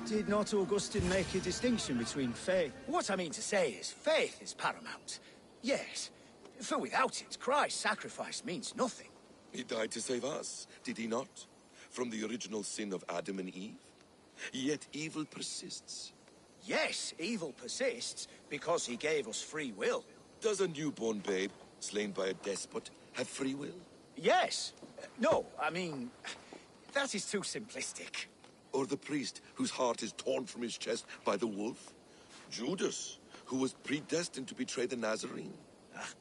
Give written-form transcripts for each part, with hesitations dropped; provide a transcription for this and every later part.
Did not Augustine make a distinction between faith? What I mean to say is, faith is paramount. Yes, for without it, Christ's sacrifice means nothing. He died to save us, did he not? From the original sin of Adam and Eve? Yet evil persists. Yes, evil persists, because he gave us free will. Does a newborn babe, slain by a despot, have free will? Yes. No, I mean, that is too simplistic. Or the priest whose heart is torn from his chest by the wolf? Judas, who was predestined to betray the Nazarene?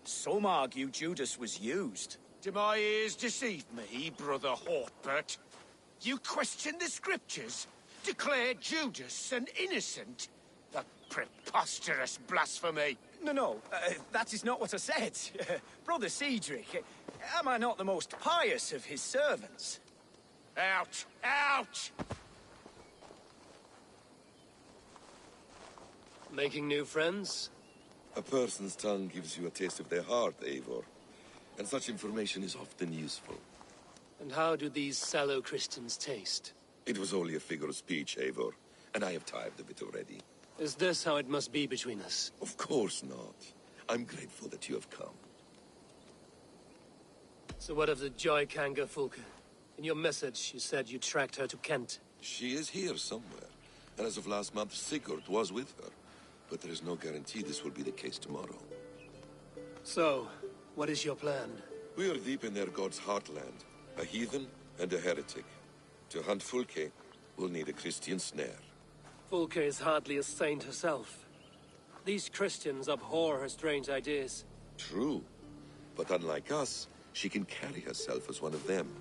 Some argue Judas was used. Do my ears deceive me, Brother Hortbert? You question the scriptures? Declare Judas an innocent? A preposterous blasphemy! No, that is not what I said. Brother Cedric, am I not the most pious of his servants? Out! Out! Making new friends? A person's tongue gives you a taste of their heart, Eivor. And such information is often useful. And how do these sallow Christians taste? It was only a figure of speech, Eivor, and I have tired of it already. Is this how it must be between us? Of course not. I'm grateful that you have come. So what of the Joy Kanga Fulke? In your message, you said you tracked her to Kent. She is here somewhere, and as of last month, Sigurd was with her. But there is no guarantee this will be the case tomorrow. So, what is your plan? We are deep in their god's heartland, a heathen and a heretic. To hunt Fulke, we'll need a Christian snare. Fulke is hardly a saint herself. These Christians abhor her strange ideas. True, but unlike us, she can carry herself as one of them.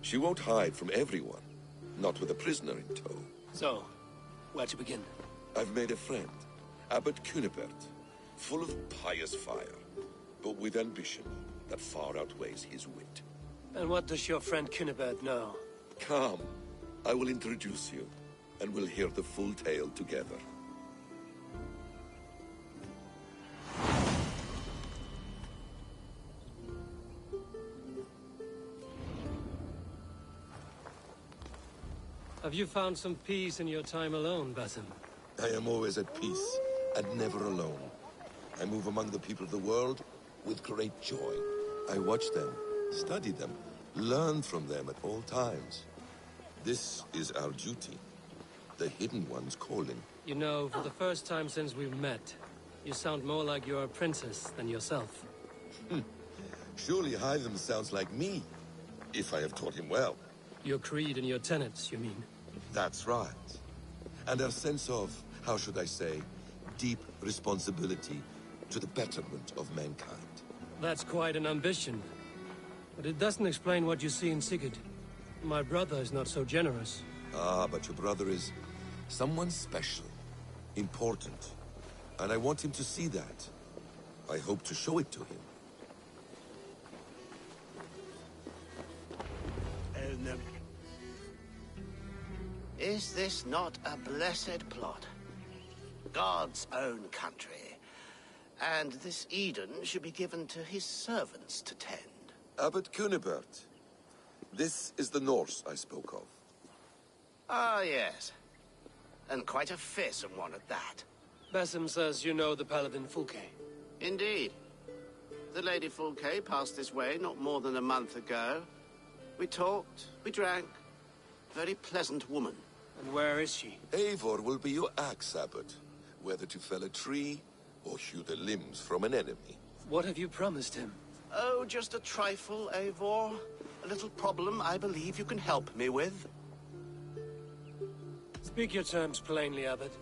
She won't hide from everyone, not with a prisoner in tow. So, where to begin? I've made a friend, Abbot Cunibert, full of pious fire, but with ambition that far outweighs his wit. And what does your friend Cunibert know? Come, I will introduce you, and we'll hear the full tale together. Have you found some peace in your time alone, Basim? I am always at peace, and never alone. I move among the people of the world with great joy. I watch them, study them, learn from them at all times. This is our duty, the Hidden One's calling. You know, for the first time since we've met, you sound more like you're a princess than yourself. Surely Hytham sounds like me, if I have taught him well. Your creed and your tenets, you mean? That's right. And our sense of, how should I say, deep responsibility to the betterment of mankind. That's quite an ambition. But it doesn't explain what you see in Sigurd. My brother is not so generous. Ah, but your brother is someone special, important. And I want him to see that. I hope to show it to him. Is this not a blessed plot? God's own country. And this Eden should be given to his servants to tend. Abbot Cunibert. This is the Norse I spoke of. Ah, yes. And quite a fearsome one at that. Basim says you know the paladin Fulke. Indeed. The Lady Fulke passed this way not more than a month ago. We talked, we drank. Very pleasant woman. And where is she? Eivor will be your axe, Abbot. Whether to fell a tree or hew the limbs from an enemy. What have you promised him? Oh, just a trifle, Eivor. A little problem I believe you can help me with. Speak your terms plainly, Abbot.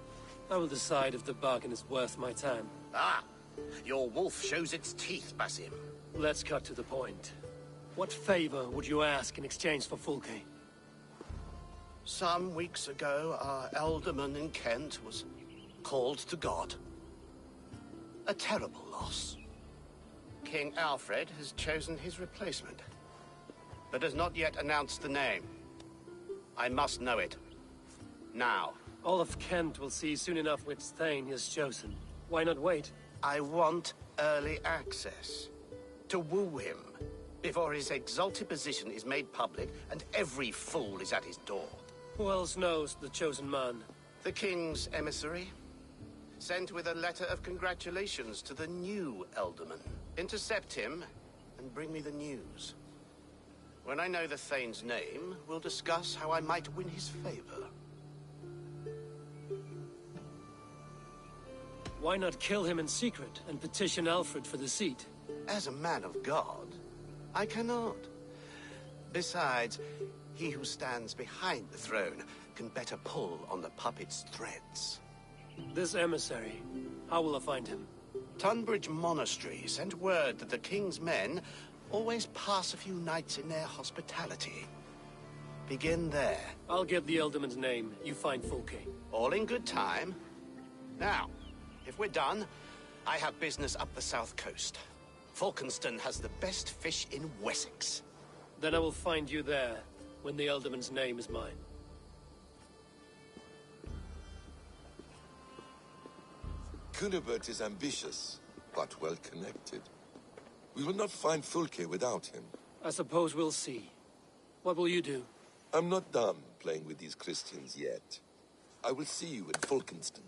I will decide if the bargain is worth my time. Ah! Your wolf shows its teeth, Basim. Let's cut to the point. What favor would you ask in exchange for Fulke? Some weeks ago, our alderman in Kent was called to God. A terrible loss. King Alfred has chosen his replacement, but has not yet announced the name. I must know it. Now. All of Kent will see soon enough which Thane he has chosen. Why not wait? I want early access. To woo him, before his exalted position is made public and every fool is at his door. Who else knows the chosen man? The king's emissary, sent with a letter of congratulations to the new Alderman. Intercept him and bring me the news. When I know the Thane's name, we'll discuss how I might win his favor. Why not kill him in secret and petition Alfred for the seat? As a man of God, I cannot. Besides, he who stands behind the throne can better pull on the puppet's threads. This emissary, how will I find him? Tunbridge Monastery sent word that the king's men always pass a few nights in their hospitality. Begin there. I'll give the Alderman's name. You find Fulke. All in good time. Now, if we're done, I have business up the south coast. Falkenston has the best fish in Wessex. Then I will find you there, when the Alderman's name is mine. Cunibert is ambitious, but well-connected. We will not find Fulke without him. I suppose we'll see. What will you do? I'm not done playing with these Christians yet. I will see you in Falkenston.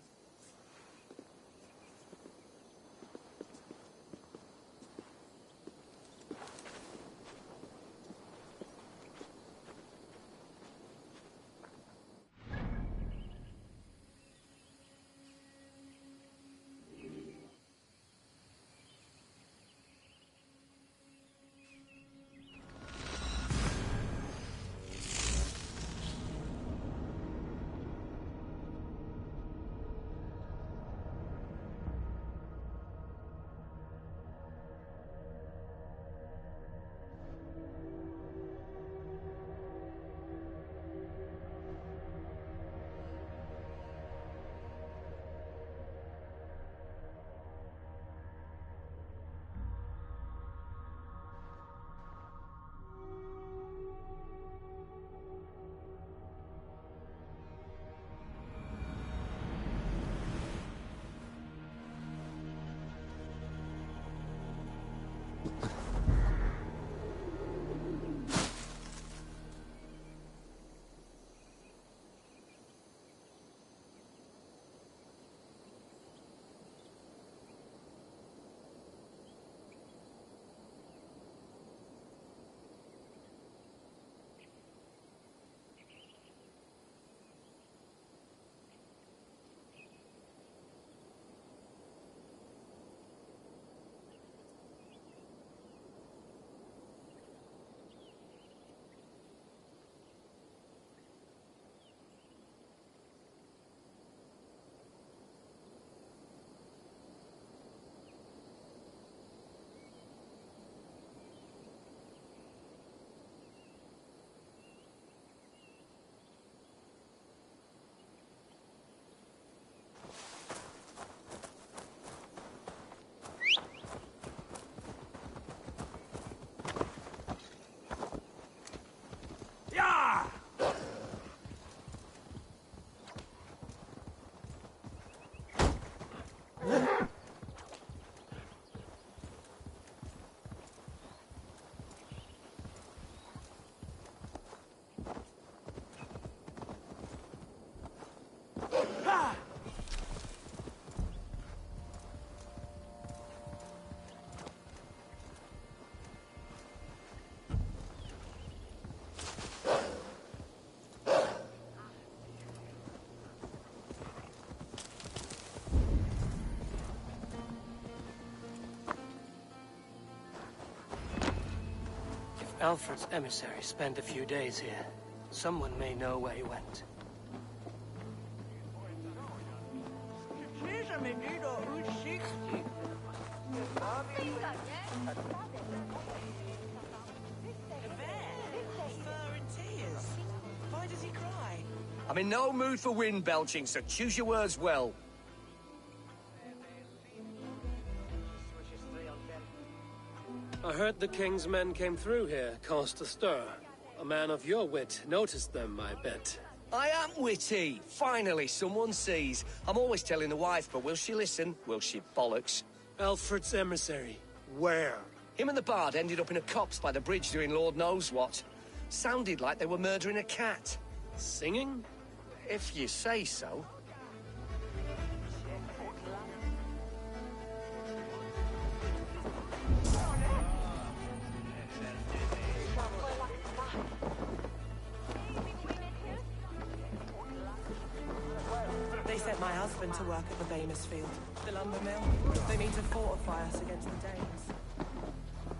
Alfred's emissary spent a few days here. Someone may know where he went. Why does he cry? I'm in no mood for wind belching, so choose your words well. I heard the king's men came through here, caused a stir. A man of your wit noticed them, I bet. I am witty. Finally, someone sees. I'm always telling the wife, but will she listen? Will she bollocks? Alfred's emissary. Where? Him and the bard ended up in a copse by the bridge doing Lord knows what. Sounded like they were murdering a cat. Singing? If you say so. They sent my husband to work at the Bamus Field, the lumber mill. They mean to fortify us against the Danes.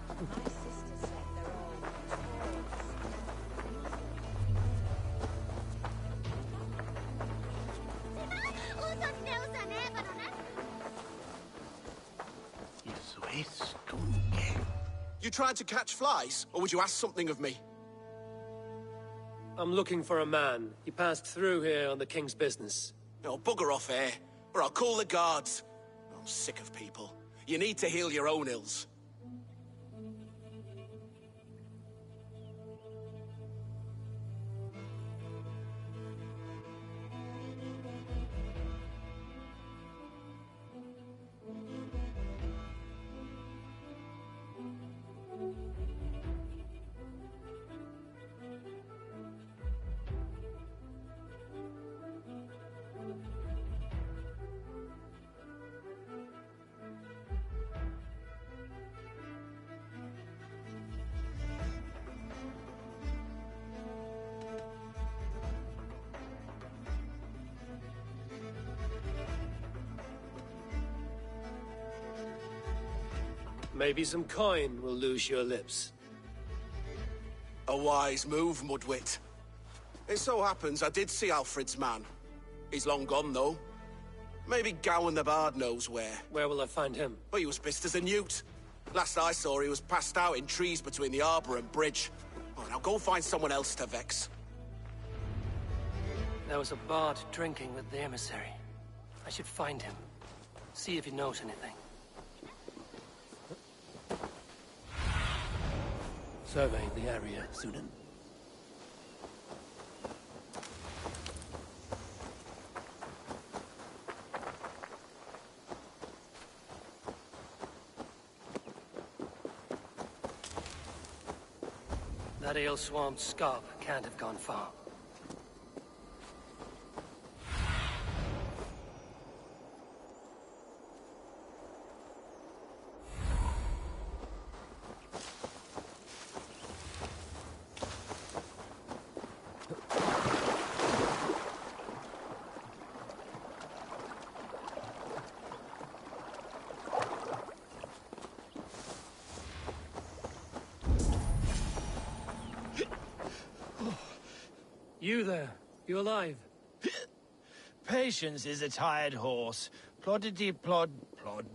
My sister said they're all You tried to catch flies, or would you ask something of me? I'm looking for a man. He passed through here on the king's business. No, bugger off here, or I'll call the guards. I'm sick of people. You need to heal your own ills. Maybe some coin will loose your lips. A wise move, Mudwit. It so happens I did see Alfred's man. He's long gone, though. Maybe Gowan the Bard knows where. Where will I find him? But he was pissed as a newt. Last I saw, he was passed out in trees between the arbor and bridge. Oh, now go find someone else to vex. There was a bard drinking with the emissary. I should find him. See if he knows anything. Survey the area, Sunan. That ale-swamped scab can't have gone far. You there? You alive? Patience is a tired horse. Ploddity plod plod.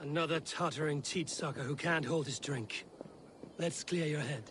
Another tottering teat-sucker who can't hold his drink. Let's clear your head.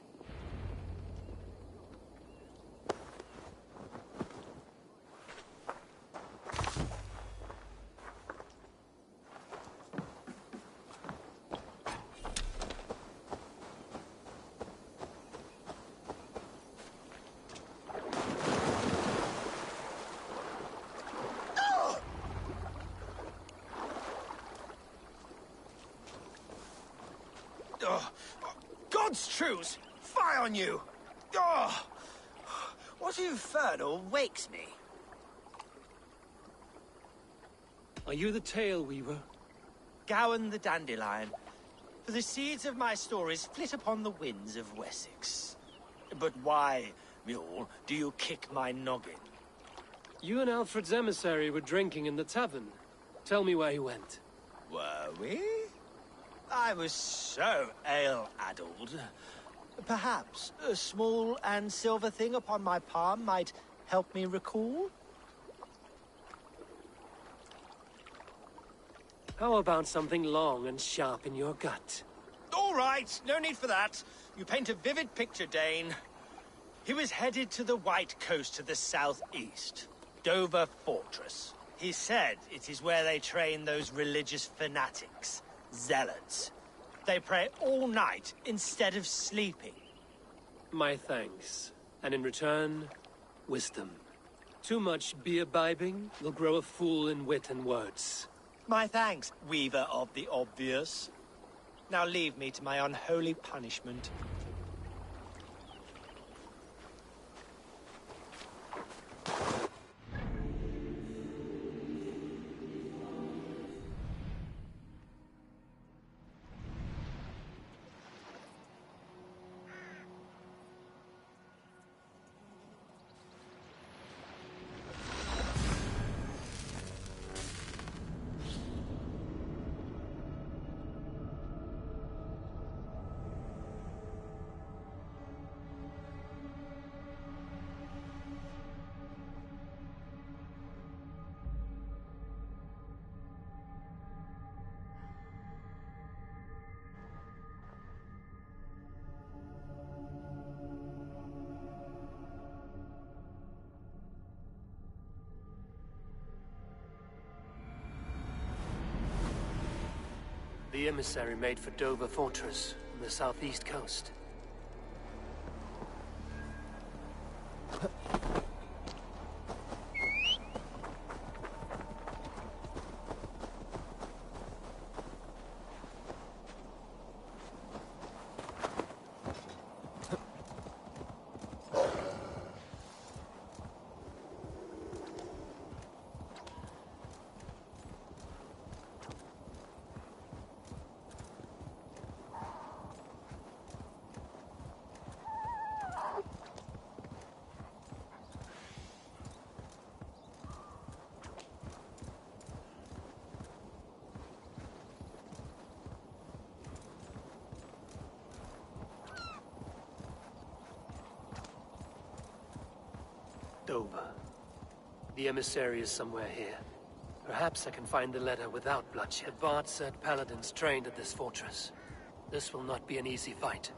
God's truce! Fie on you! Oh, what infernal wakes me? Are you the tale weaver? Gowan the Dandelion. For the seeds of my stories flit upon the winds of Wessex. But why, mule, do you kick my noggin? You and Alfred's emissary were drinking in the tavern. Tell me where he went. Were we? I was so ale-addled. Perhaps a small and silver thing upon my palm might help me recall? How about something long and sharp in your gut? All right, no need for that. You paint a vivid picture, Dane. He was headed to the White Coast to the southeast, Dover Fortress. He said it is where they train those religious fanatics, zealots. They pray all night instead of sleeping. My thanks. And in return, wisdom. Too much beer-bibbing will grow a fool in wit and words. My thanks, weaver of the obvious. Now leave me to my unholy punishment. The emissary made for Dover Fortress on the southeast coast. Dover. The emissary is somewhere here. Perhaps I can find the letter without bloodshed. Bart said paladins trained at this fortress. This will not be an easy fight.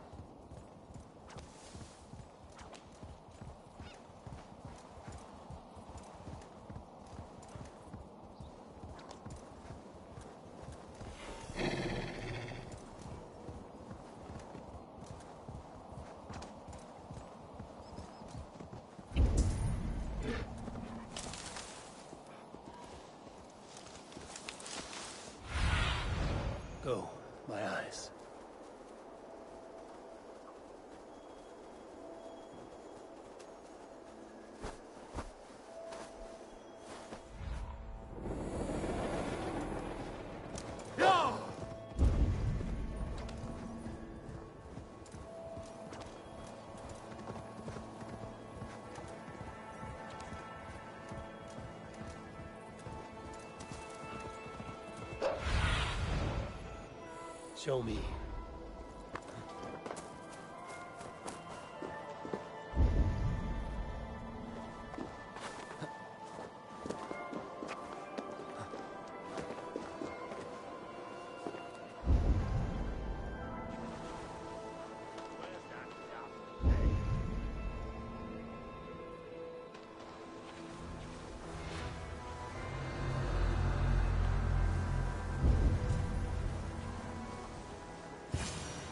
Go, my eyes. Show me.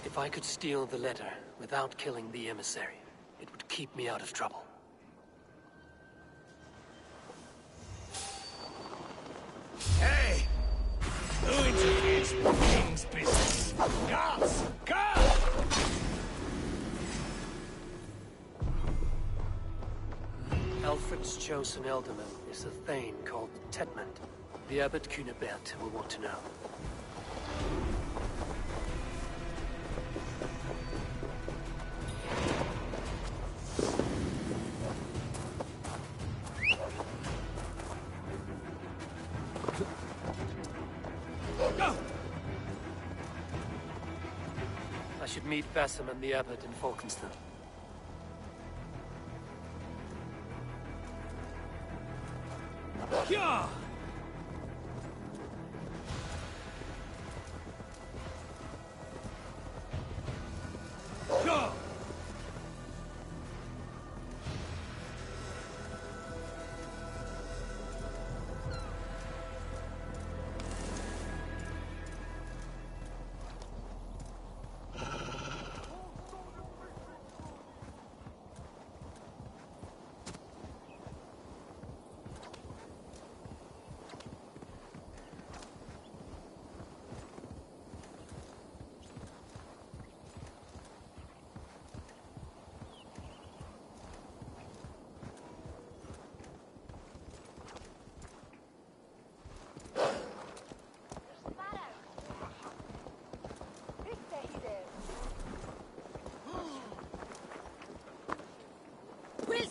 If I could steal the letter without killing the emissary, it would keep me out of trouble. Hey! Who interferes with the king's business? Guards! Guards! Alfred's chosen ealdorman is a thane called Tedmund. The Abbot Cunibert will want to know. I should meet Basim and the Abbot in Falkenston. Yeah! Yeah!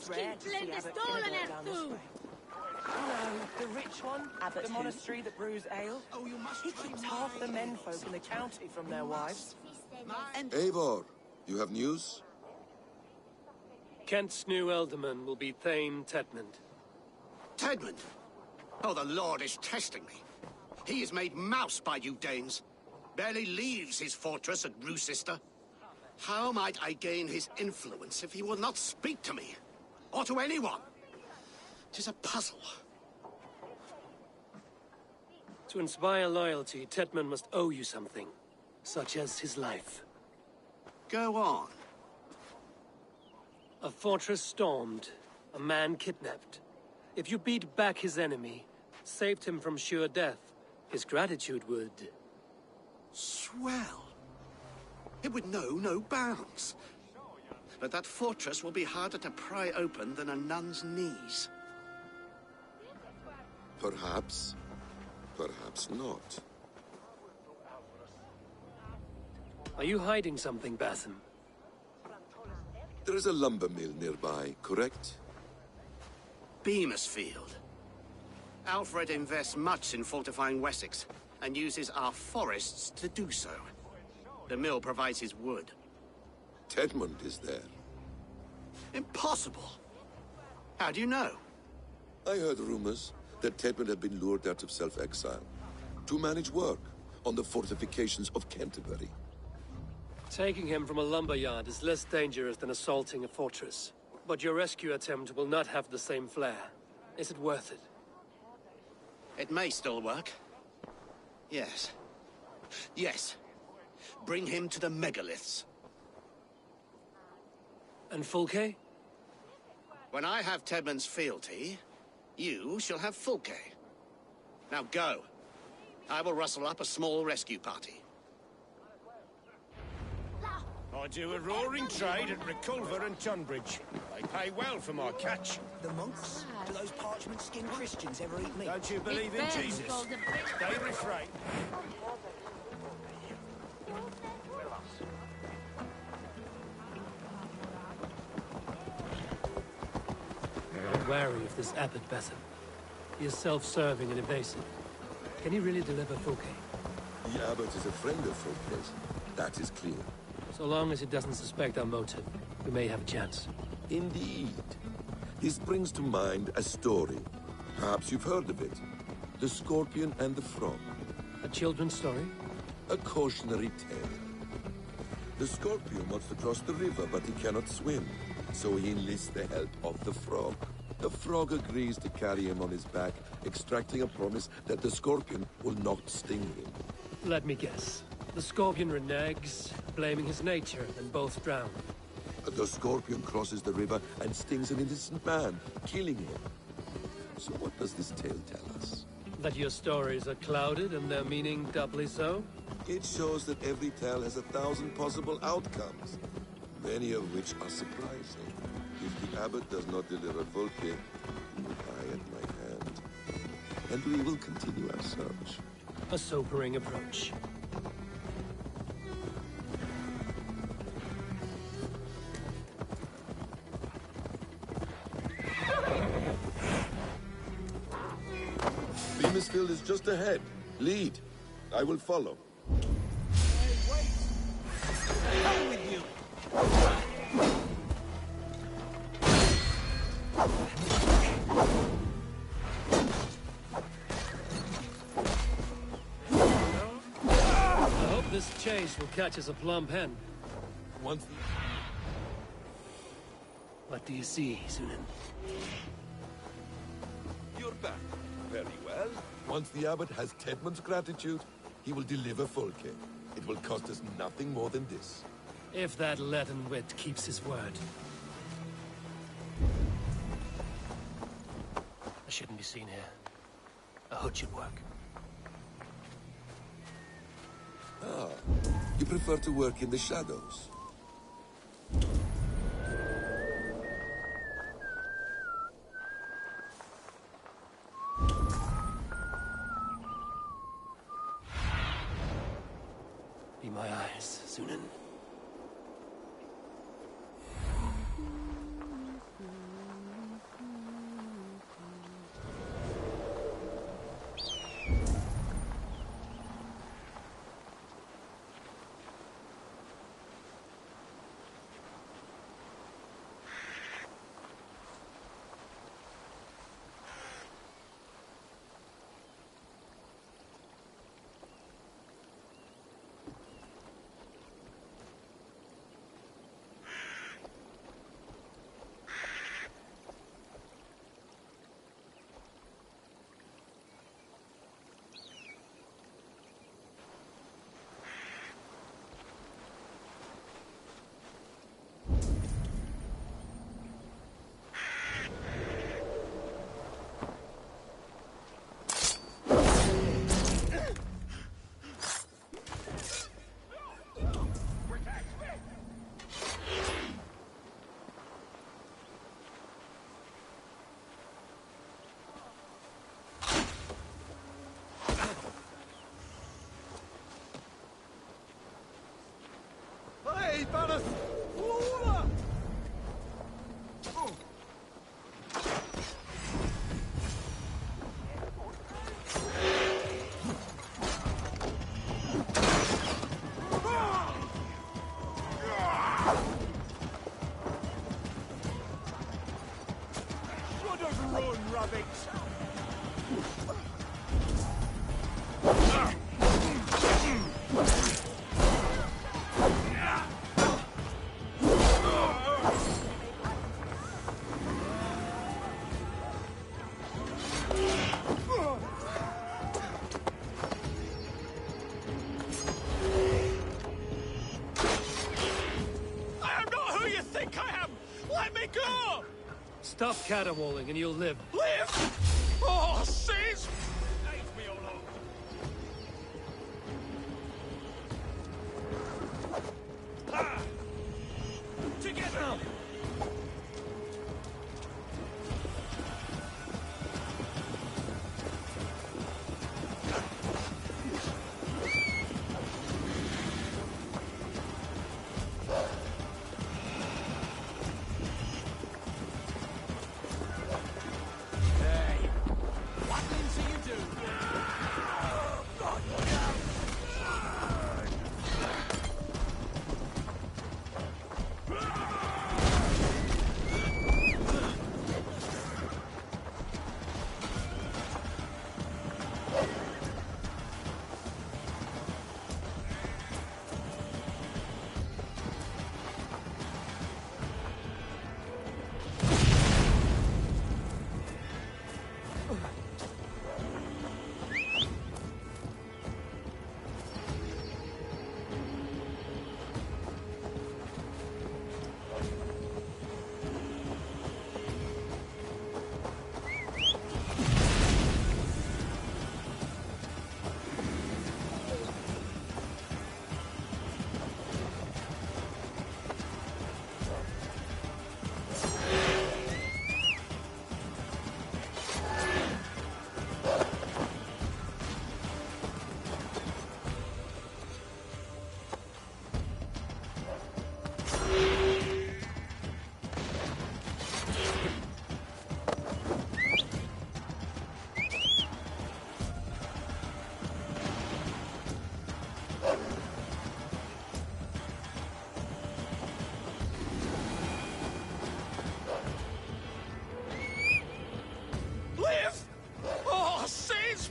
Rare to see Abbot Cunibert down this way. No, the rich one, Abbot the monastery that brews ale. Oh, you must. He keeps half the menfolk in the county from their wives. Eivor, you have news? Kent's new ealdorman will be Thane Tedmund. Tedmund? Oh, the Lord is testing me. He is made mouse by you Danes. Barely leaves his fortress at Roosister. How might I gain his influence if he will not speak to me? Or to anyone? 'Tis a puzzle. To inspire loyalty, Tetman must owe you something, such as his life. Go on. A fortress stormed, a man kidnapped. If you beat back his enemy, saved him from sure death, his gratitude would... Swell. It would know no bounds. But that fortress will be harder to pry open than a nun's knees. Perhaps. Perhaps not. Are you hiding something, Batham? There is a lumber mill nearby, correct? Beamisfield. Alfred invests much in fortifying Wessex, and uses our forests to do so. The mill provides his wood. Tedmund is there. Impossible! How do you know? I heard rumors that Tedmund had been lured out of self-exile to manage work on the fortifications of Canterbury. Taking him from a lumberyard is less dangerous than assaulting a fortress. But your rescue attempt will not have the same flair. Is it worth it? It may still work. Yes. Yes. Bring him to the megaliths. And Fulke? When I have Tedmund's fealty, you shall have Fulke. Now go. I will rustle up a small rescue party. I do a roaring trade at Reculver and Tunbridge. They pay well for my catch. The monks? Do those parchment-skinned Christians ever eat meat? Don't you believe in Jesus? They refrain. I'm wary of this abbot Batham. He is self-serving and evasive. Can he really deliver Fulke? The abbot is a friend of Fulke's. That is clear. So long as he doesn't suspect our motive, we may have a chance. Indeed. This brings to mind a story. Perhaps you've heard of it. The Scorpion and the Frog. A children's story? A cautionary tale. The Scorpion wants to cross the river, but he cannot swim. So he enlists the help of the Frog. The Frog agrees to carry him on his back, extracting a promise that the Scorpion will not sting him. Let me guess. The Scorpion reneges, blaming his nature, and both drown. The Scorpion crosses the river and stings an innocent man, killing him. So what does this tale tell us? That your stories are clouded and their meaning doubly so? It shows that every tale has 1,000 possible outcomes, many of which are surprising. If the abbot does not deliver Fulke, he will die at my hand. And we will continue our search. A sobering approach. Beamisfield is just ahead. Lead. I will follow. I hope this chase will catch us a plump hen. Once What do you see, Sunan? you're back. Very well. Once the abbot has Tedmund's gratitude, he will deliver Fulke. It will cost us nothing more than this. If that leaden wit keeps his word. I shouldn't be seen here. A hood should work. Ah, you prefer to work in the shadows. Be my eyes, Sunan. Blood of run, rabbit! Stop caterwauling and you'll live. Live? Oh, Sis! Leave me alone. Ah! Together!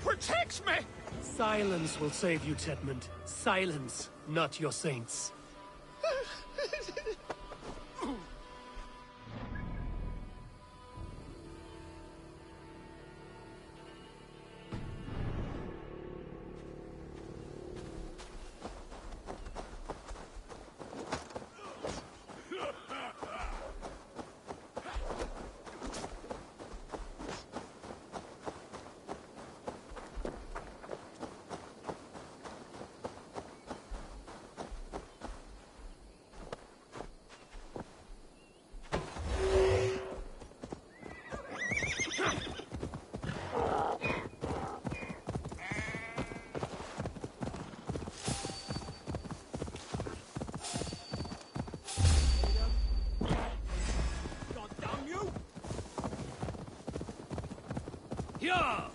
Protects me! Silence will save you, Tedmund. Silence, not your saints. Yeah!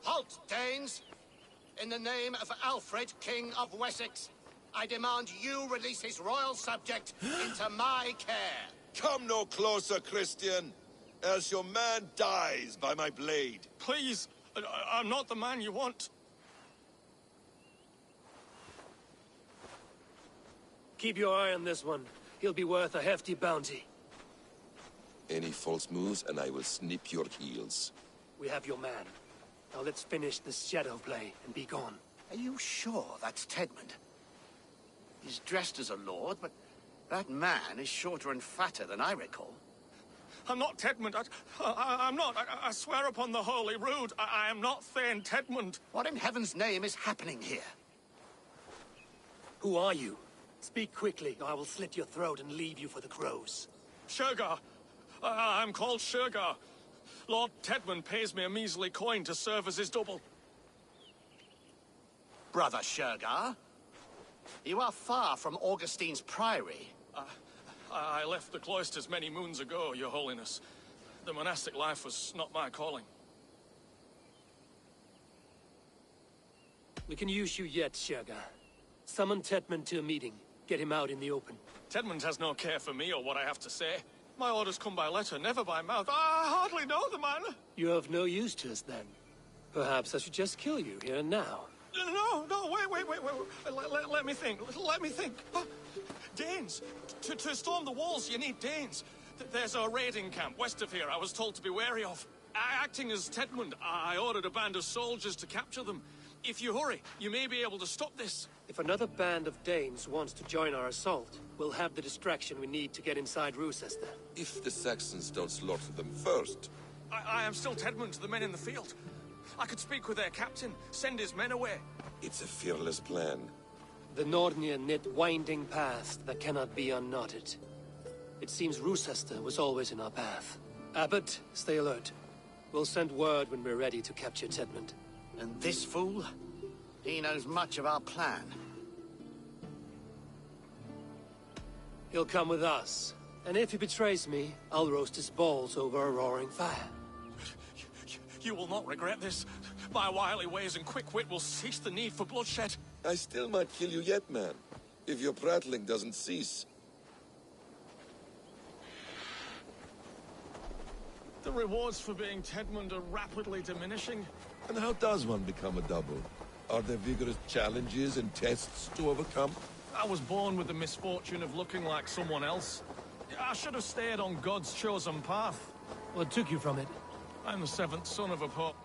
Halt, Danes! In the name of Alfred, King of Wessex, I demand you release his royal subject into my care. Come no closer, Christian, else your man dies by my blade. Please, I'm not the man you want. Keep your eye on this one. He'll be worth a hefty bounty. Any false moves, and I will snip your heels. We have your man. Now let's finish this shadow play and be gone. Are you sure that's Tedmund? He's dressed as a lord, but that man is shorter and fatter than I recall. I'm not Tedmund. I'm not. I swear upon the Holy Rood, I am not Thane Tedmund. What in heaven's name is happening here? Who are you? Speak quickly, or I will slit your throat and leave you for the crows. Shergar. I'm called Shergar. Lord Tedmund pays me a measly coin to serve as his double. Brother Shergar, you are far from Augustine's priory. I left the cloisters many moons ago, Your Holiness. The monastic life was not my calling. We can use you yet, Shergar. Summon Tedmund to a meeting. Get him out in the open. Tedmund has no care for me or what I have to say. My orders come by letter, never by mouth. I hardly know the man. You're of no use to us, then. Perhaps I should just kill you here and now. No, wait. Let me think. Danes. To storm the walls, you need Danes. There's a raiding camp west of here I was told to be wary of. Acting as Tedmund, I ordered a band of soldiers to capture them. If you hurry, you may be able to stop this. If another band of Danes wants to join our assault, we'll have the distraction we need to get inside Rochester. If the Saxons don't slaughter them first. I am still Tedmund to the men in the field. I could speak with their captain, send his men away. It's a fearless plan. The Nordnir knit winding paths that cannot be unknotted. It seems Rochester was always in our path. Abbot, stay alert. We'll send word when we're ready to capture Tedmund. And this fool? He knows much of our plan. He'll come with us. And if he betrays me, I'll roast his balls over a roaring fire. You will not regret this. My wily ways and quick wit will cease the need for bloodshed. I still might kill you yet, man. If your prattling doesn't cease. The rewards for being Tedmund are rapidly diminishing. And how does one become a double? Are there vigorous challenges and tests to overcome? I was born with the misfortune of looking like someone else. I should have stayed on God's chosen path. What took you from it? I'm the seventh son of a pope.